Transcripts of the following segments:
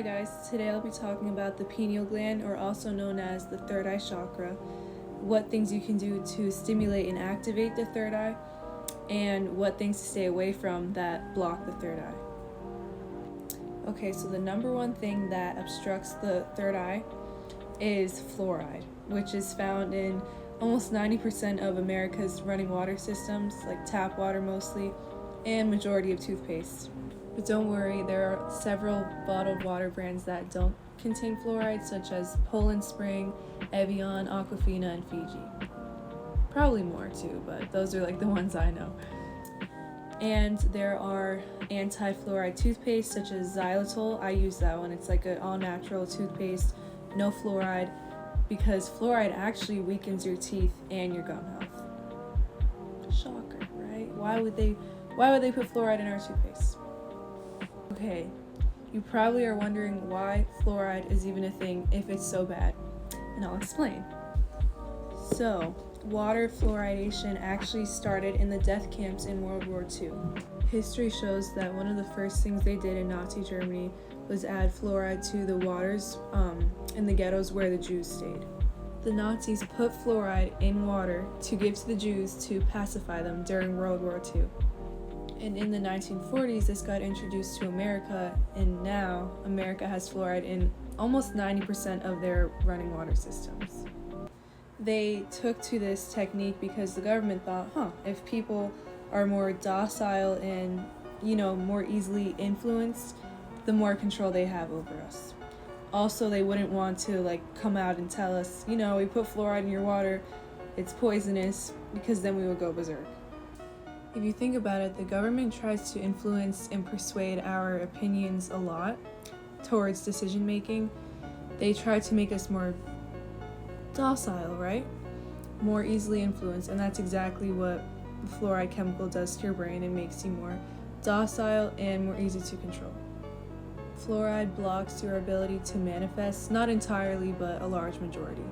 Hi guys, today I'll be talking about the pineal gland, or also known as the third eye chakra, what things you can do to stimulate and activate the third eye, and what things to stay away from that block the third eye. Okay, so the number one thing that obstructs the third eye is fluoride, which is found in almost 90% of America's running water systems, like tap water mostly, and majority of toothpaste. But don't worry, there are several bottled water brands that don't contain fluoride, such as Poland Spring, Evian, Aquafina, and Fiji. Probably more too, but those are like the ones I know. And there are anti-fluoride toothpaste such as xylitol. I use that one. It's like an all-natural toothpaste, no fluoride, because fluoride actually weakens your teeth and your gum health. Shocker, right? Why would they put fluoride in our toothpaste? Okay, you probably are wondering why fluoride is even a thing if it's so bad, and I'll explain. So, water fluoridation actually started in the death camps in World War II. History shows that one of the first things they did in Nazi Germany was add fluoride to the waters in the ghettos where the Jews stayed. The Nazis put fluoride in water to give to the Jews to pacify them during World War II. And in the 1940s, this got introduced to America, and now America has fluoride in almost 90% of their running water systems. They took to this technique because the government thought, if people are more docile and, more easily influenced, the more control they have over us. Also, they wouldn't want to come out and tell us, we put fluoride in your water, it's poisonous, because then we would go berserk. If you think about it, the government tries to influence and persuade our opinions a lot towards decision making. They try to make us more docile, right? More easily influenced, and that's exactly what the fluoride chemical does to your brain. It makes you more docile and more easy to control. Fluoride blocks your ability to manifest, not entirely, but a large majority.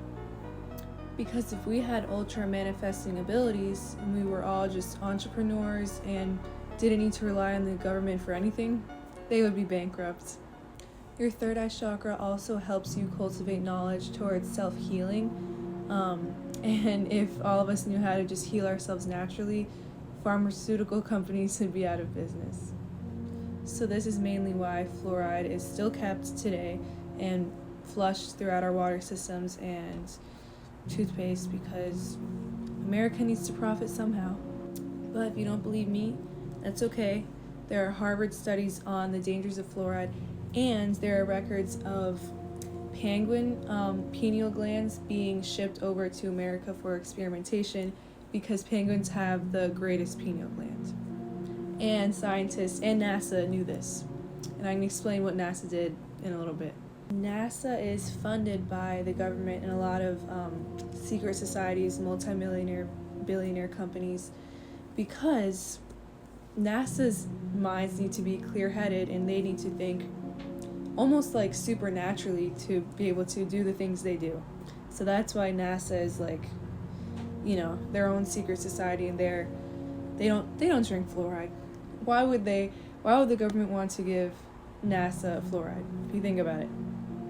Because if we had ultra manifesting abilities and we were all just entrepreneurs and didn't need to rely on the government for anything, they would be bankrupt. Your third eye chakra also helps you cultivate knowledge towards self-healing. And if all of us knew how to just heal ourselves naturally, pharmaceutical companies would be out of business. So this is mainly why fluoride is still kept today and flushed throughout our water systems and toothpaste, because America needs to profit somehow. But if you don't believe me, that's okay. There are Harvard studies on the dangers of fluoride, and there are records of penguin pineal glands being shipped over to America for experimentation because penguins have the greatest pineal gland. And scientists and NASA knew this. And I can explain what NASA did in a little bit. NASA is funded by the government and a lot of secret societies, multi-millionaire, billionaire companies, because NASA's minds need to be clear-headed and they need to think almost like supernaturally to be able to do the things they do. So that's why NASA is their own secret society, and they don't drink fluoride. Why would the government want to give NASA fluoride, if you think about it?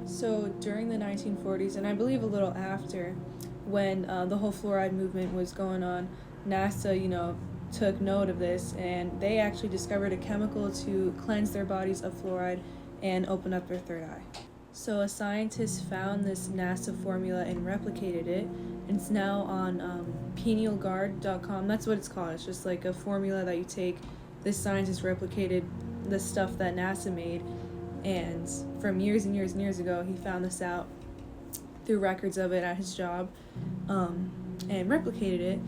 So during the 1940s, and I believe a little after, when the whole fluoride movement was going on, NASA, took note of this, and they actually discovered a chemical to cleanse their bodies of fluoride and open up their third eye. So a scientist found this NASA formula and replicated it, and it's now on pinealguard.com. That's what it's called. It's just like a formula that you take. This scientist replicated the stuff that NASA made, and from years and years and years ago, he found this out through records of it at his job, and replicated it,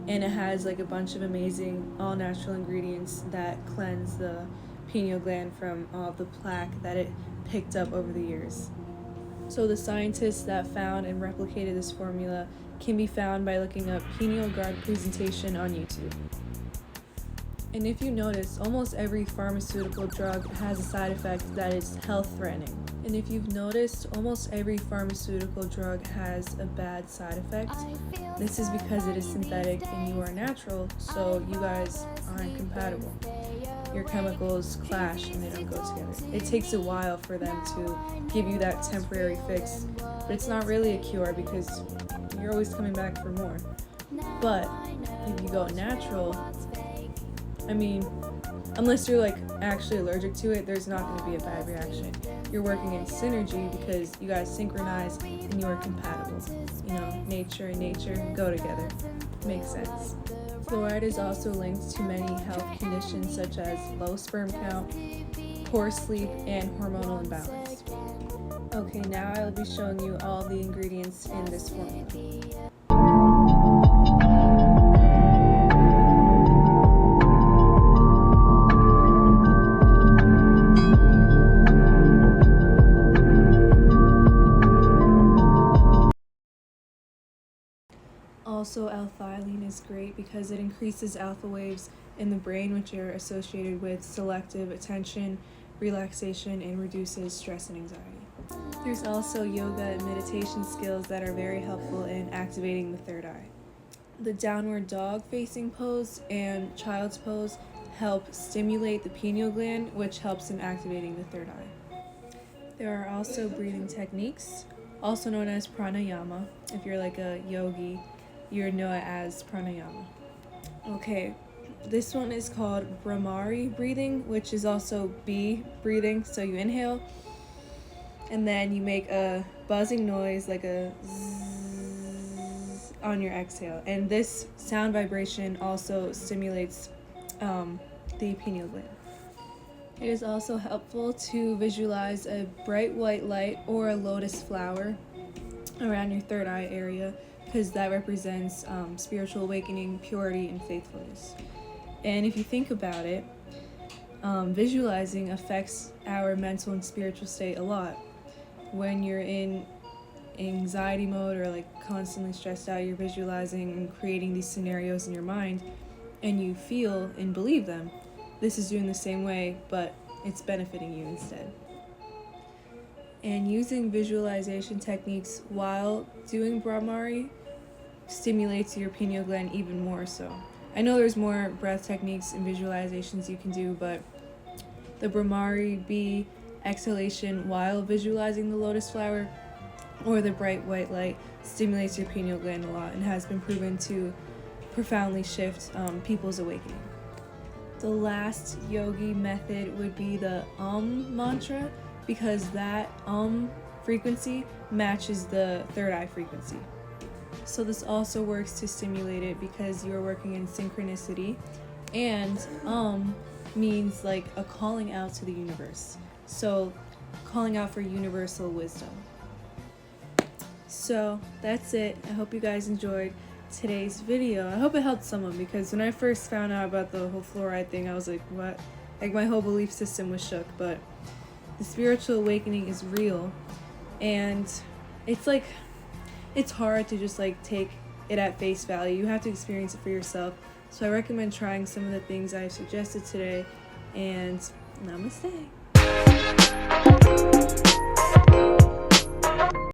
and it has a bunch of amazing all-natural ingredients that cleanse the pineal gland from all the plaque that it picked up over the years. So the scientists that found and replicated this formula can be found by looking up Pineal Guard presentation on YouTube. And if you notice, almost every pharmaceutical drug has a side effect that is health-threatening. And if you've noticed, almost every pharmaceutical drug has a bad side effect. This is because it is synthetic and you are natural, so you guys aren't compatible. your chemicals clash and they don't go together. It takes a while for them to give you that temporary fix, but it's not really a cure because you're always coming back for more. But if you go natural, I mean, unless you're like actually allergic to it, there's not going to be a bad reaction. You're working in synergy because you guys synchronize and you are compatible. You know, nature and nature go together. Makes sense. Fluoride is also linked to many health conditions such as low sperm count, poor sleep, and hormonal imbalance. Okay, now I'll be showing you all the ingredients in this formula. Also, L-theanine is great because it increases alpha waves in the brain, which are associated with selective attention, relaxation, and reduces stress and anxiety. There's also yoga and meditation skills that are very helpful in activating the third eye. The downward dog facing pose and child's pose help stimulate the pineal gland, which helps in activating the third eye. There are also breathing techniques, also known as pranayama. If you're like a yogi, you would know it as pranayama. Okay, this one is called Bhramari breathing, which is also bee breathing. So you inhale, and then you make a buzzing noise like a zzz on your exhale. And this sound vibration also stimulates the pineal gland. It is also helpful to visualize a bright white light or a lotus flower around your third eye area, because that represents spiritual awakening, purity, and faithfulness. And if you think about it, visualizing affects our mental and spiritual state a lot. When you're in anxiety mode or like constantly stressed out, you're visualizing and creating these scenarios in your mind, and you feel and believe them. This is doing the same way, but it's benefiting you instead. And using visualization techniques while doing Bhramari stimulates your pineal gland even more so. I know there's more breath techniques and visualizations you can do, but the Bhramari bee exhalation while visualizing the lotus flower or the bright white light stimulates your pineal gland a lot and has been proven to profoundly shift people's awakening. The last yogi method would be the mantra, because that frequency matches the third eye frequency. So this also works to stimulate it because you're working in synchronicity, and means like a calling out to the universe. So calling out for universal wisdom. So that's it. I hope you guys enjoyed today's video. I hope it helped someone, because when I first found out about the whole fluoride thing, I was like, what? Like my whole belief system was shook. But the spiritual awakening is real, and it's hard to just like take it at face value. You have to experience it for yourself. So I recommend trying some of the things I've suggested today, and namaste.